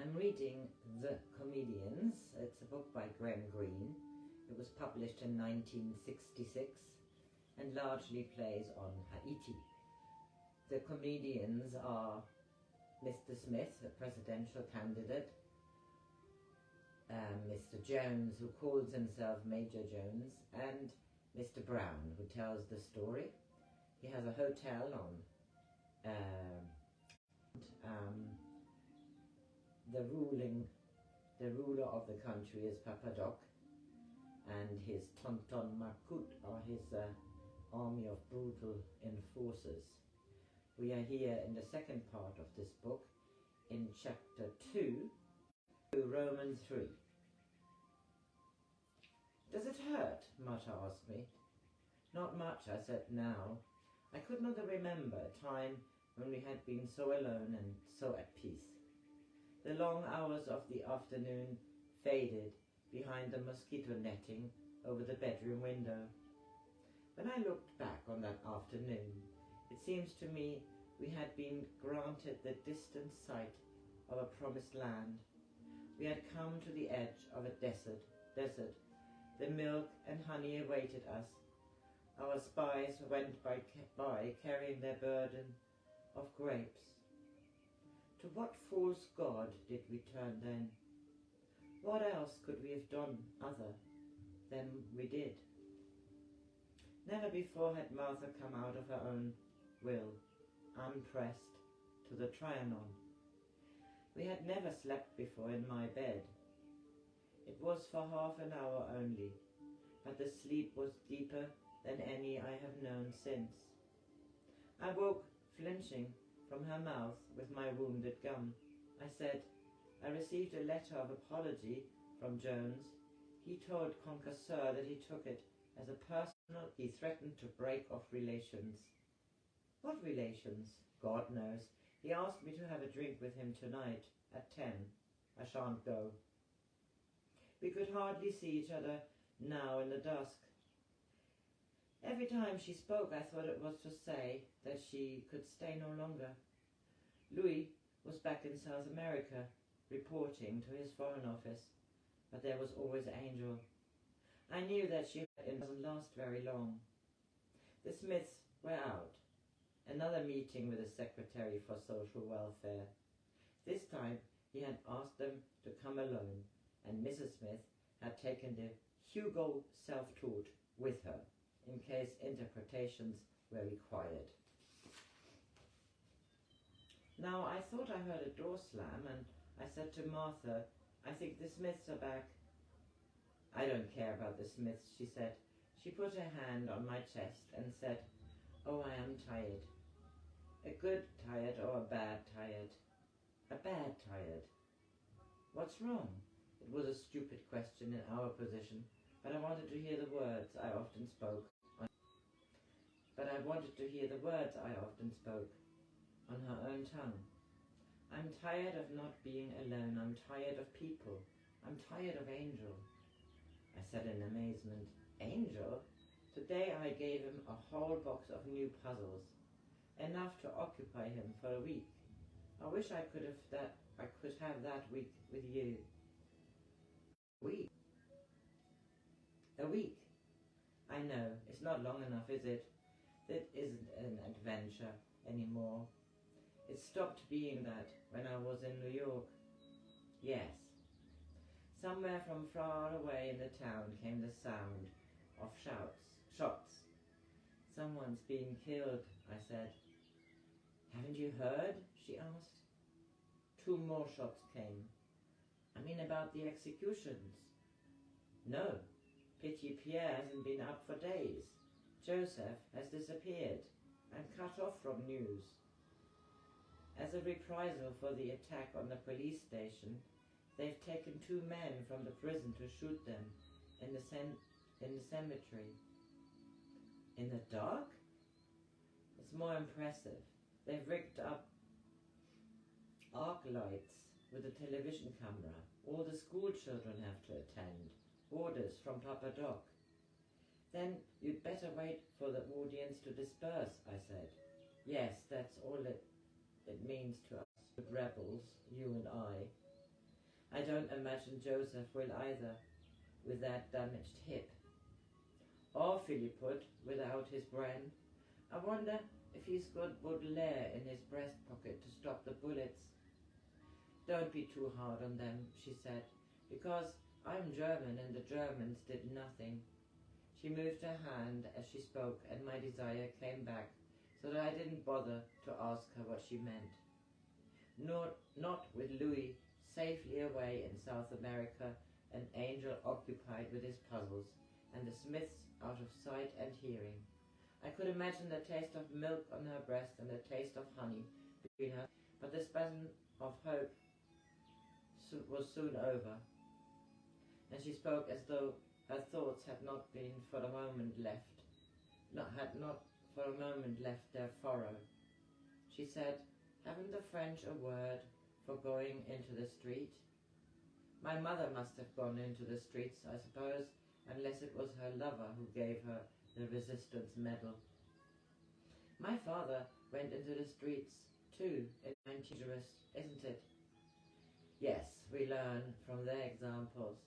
I'm reading The Comedians. It's a book by Greene. It was published in 1966 and largely plays on Haiti. The comedians are Mr. Smith, a presidential candidate, Mr. Jones, who calls himself Major Jones, and Mr. Brown, who tells the story. He has a hotel on the ruler of the country is Papa Doc, and his Tonton Makut are his army of brutal enforcers. We are here in the second part of this book, in chapter 2, Romans 3. Does it hurt? Martha asked me. Not much, I said now. I could not remember a time when we had been so alone and so at peace. The long hours of the afternoon faded behind the mosquito netting over the bedroom window. When I looked back on that afternoon, it seems to me we had been granted the distant sight of a promised land. We had come to the edge of a desert. The milk and honey awaited us. Our spies went by carrying their burden of grapes. To what false god did we turn then? What else could we have done other than we did? Never before had Martha come out of her own will, unpressed, to the Trianon. We had never slept before in my bed. It was for half an hour only, but the sleep was deeper than any I have known since. I woke flinching from her mouth with my wounded gum. I said, I received a letter of apology from Jones. He told Concasseur that he took it as a personal. He threatened to break off relations. What relations? God knows. He asked me to have a drink with him tonight at 10. I shan't go. We could hardly see each other now in the dusk. Every time she spoke, I thought it was to say that she could stay no longer. Louis was back in South America, reporting to his foreign office, but there was always Angel. I knew that she doesn't last very long. The Smiths were out. Another meeting with the Secretary for Social Welfare. This time he had asked them to come alone, and Mrs. Smith had taken the Hugo self-taught with her, in case interpretations were required. Now I thought I heard a door slam, and I said to Martha, I think the Smiths are back. I don't care about the Smiths, she said. She put her hand on my chest and said, oh, I am tired. A good tired or a bad tired? A bad tired. What's wrong? It was a stupid question in our position, but I wanted to hear the words I often spoke. On her own tongue. I'm tired of not being alone. I'm tired of people. I'm tired of Angel. I said in amazement, Angel? Today I gave him a whole box of new puzzles, enough to occupy him for a week. I wish I could have that week with you. A week? I know, it's not long enough, is it? It isn't an adventure anymore. It stopped being that when I was in New York. Yes. Somewhere from far away in the town came the sound of shots. Someone's being killed, I said. Haven't you heard? She asked. 2 more shots came. I mean about the executions. No, Petit Pierre hasn't been up for days. Joseph has disappeared and cut off from news. As a reprisal for the attack on the police station, they've taken 2 men from the prison to shoot them in the cemetery. In the dark? It's more impressive. They've rigged up arc lights with a television camera. All the school children have to attend. Orders from Papa Doc. Then you'd better wait for the audience to disperse, I said. Yes, that's all it means to us, rebels, you and I. I don't imagine Joseph will either, with that damaged hip. Or Philippot, without his brain. I wonder if he's got Baudelaire in his breast pocket to stop the bullets. Don't be too hard on them, she said, because I'm German and the Germans did nothing. She moved her hand as she spoke, and my desire came back, so that I didn't bother to ask her what she meant. Not with Louis safely away in South America, an angel occupied with his puzzles, and the Smiths out of sight and hearing. I could imagine the taste of milk on her breast and the taste of honey between her, but the spasm of hope was soon over, and she spoke as though her thoughts had not been for a moment left their furrow. She said, "Haven't the French a word for going into the street?" My mother must have gone into the streets, I suppose, unless it was her lover who gave her the resistance medal. My father went into the streets too. It's dangerous, isn't it? Yes, we learn from their examples.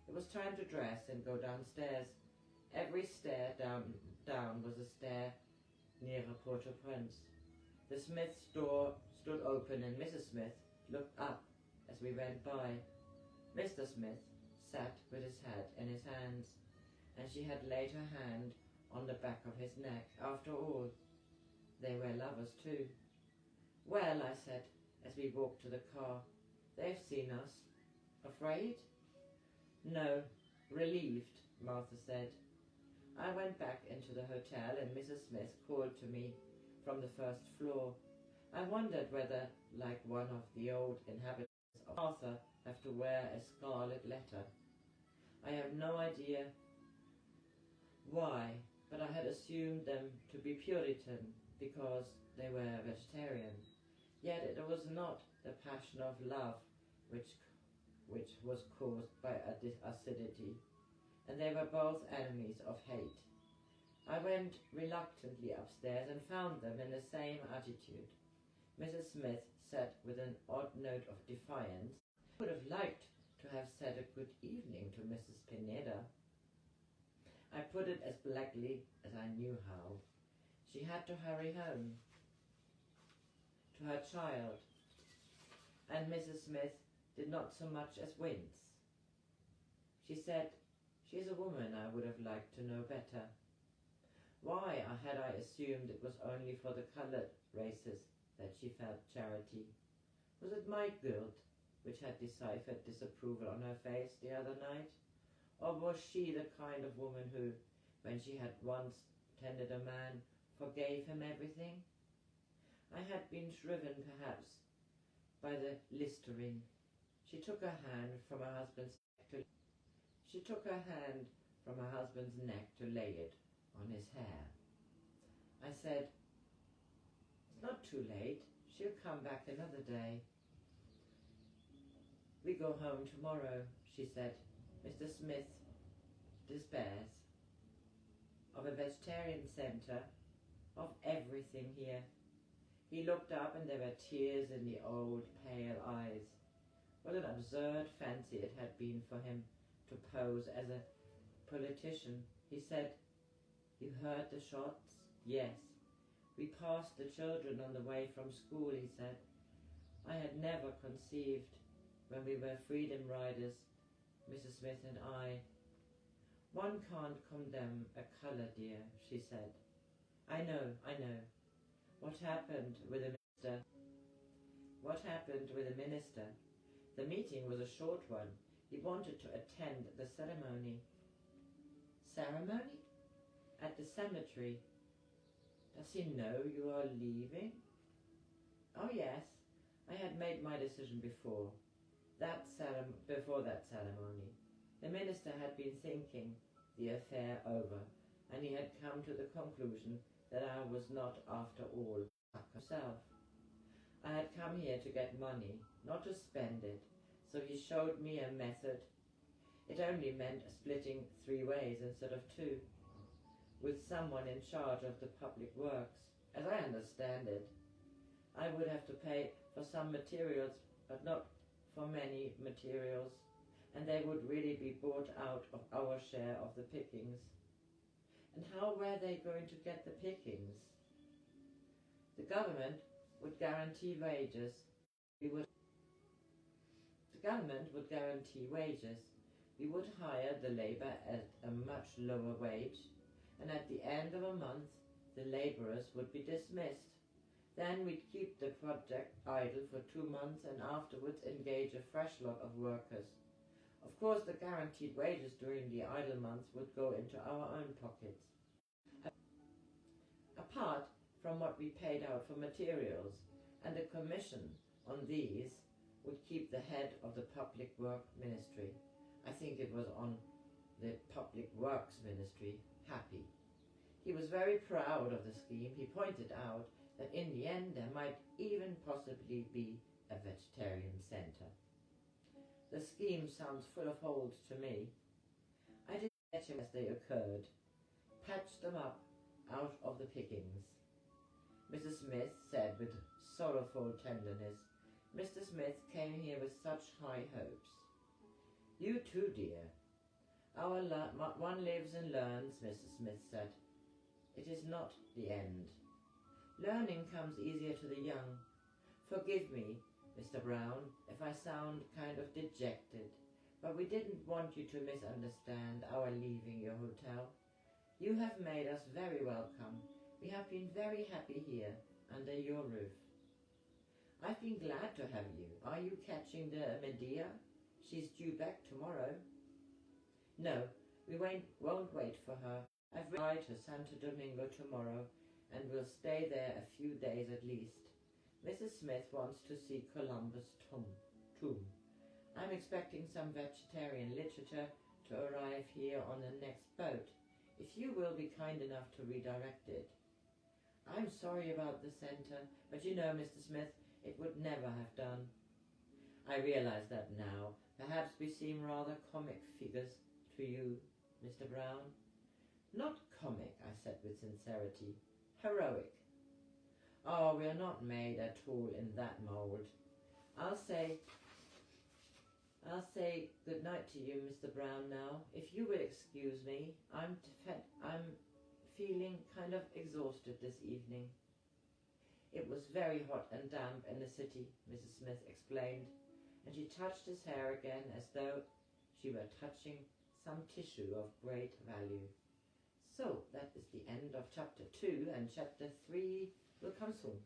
It was time to dress and go downstairs. Every stair down was a stair near Port-au-Prince. The Smith's door stood open and Mrs. Smith looked up as we went by. Mr. Smith sat with his hat in his hands, and she had laid her hand on the back of his neck. After all, they were lovers too. "Well," I said, as we walked to the car, "they've seen us. Afraid?" "No, relieved," Martha said. I went back into the hotel and Mrs. Smith called to me from the first floor. I wondered whether, like one of the old inhabitants of Martha, have to wear a scarlet letter. I have no idea why, but I had assumed them to be Puritan because they were vegetarian. Yet it was not the passion of love which was caused by acidity, and they were both enemies of hate. I went reluctantly upstairs and found them in the same attitude. Mrs. Smith sat with an odd note of defiance. I would have liked to have said a good evening to Mrs. Pineda. I put it as blackly as I knew how. She had to hurry home to her child, and Mrs. Smith did not so much as wince. She said, "She's a woman I would have liked to know better." Why had I assumed it was only for the coloured races that she felt charity? Was it my guilt which had deciphered disapproval on her face the other night? Or was she the kind of woman who, when she had once tended a man, forgave him everything? I had been shriven, perhaps, by the Listerine. She took her hand from her husband's neck to lay it on his hair. I said, "It's not too late. She'll come back another day." "We go home tomorrow," she said. "Mr. Smith despairs of a vegetarian centre, of everything here." He looked up and there were tears in the old pale eyes. What an absurd fancy it had been for him to pose as a politician. He said, "You heard the shots?" "Yes. We passed the children on the way from school," he said. "I had never conceived, when we were freedom riders, Mrs. Smith and I." "One can't condemn a colour, dear," she said. I know. What happened with the minister? The meeting was a short one. He wanted to attend the ceremony. Ceremony? At the cemetery. Does he know you are leaving? Oh yes, I had made my decision before that ceremony. The minister had been thinking the affair over, and he had come to the conclusion that I was not, after all, herself. I had come here to get money, not to spend it, so he showed me a method. It only meant splitting 3 ways instead of 2, with someone in charge of the public works. As I understand it, I would have to pay for some materials, but not for many materials, and they would really be bought out of our share of the pickings. And how were they going to get the pickings? The government would guarantee wages. The government would guarantee wages. We would hire the labor at a much lower wage, and at the end of a month, the laborers would be dismissed. Then we'd keep the project idle for 2 months and afterwards engage a fresh lot of workers. Of course, the guaranteed wages during the idle months would go into our own pockets. Apart from what we paid out for materials, and the commission on these would keep the head of the Public Work Ministry. I think it was on the Public Works Ministry, Happy. He was very proud of the scheme. He pointed out that in the end there might even possibly be a vegetarian centre. The scheme sounds full of holes to me. I did catch him as they occurred, patched them up out of the pickings. Mrs. Smith said with sorrowful tenderness, Mr. Smith came here with such high hopes. You too, dear. One lives and learns, Mrs. Smith said. It is not the end. Learning comes easier to the young. Forgive me, Mr. Brown, if I sound kind of dejected, but we didn't want you to misunderstand our leaving your hotel. You have made us very welcome. We have been very happy here, under your roof. I've been glad to have you. Are you catching the Medea? She's due back tomorrow. No, we won't wait for her. I've ride to Santo Domingo tomorrow, and we'll stay there a few days at least. Mrs. Smith wants to see Columbus' tomb. I'm expecting some vegetarian literature to arrive here on the next boat, if you will be kind enough to redirect it. I'm sorry about the centre, but you know, Mr. Smith, it would never have done. I realize that now. Perhaps we seem rather comic figures to you, Mr. Brown. Not comic, I said with sincerity. Heroic. Oh, we are not made at all in that mould. I'll say good night to you, Mr. Brown, now. If you will excuse me, I'm feeling kind of exhausted this evening. It was very hot and damp in the city, Mrs. Smith explained, and she touched his hair again as though she were touching some tissue of great value. So, that is the end of chapter 2, and chapter 3 will come soon.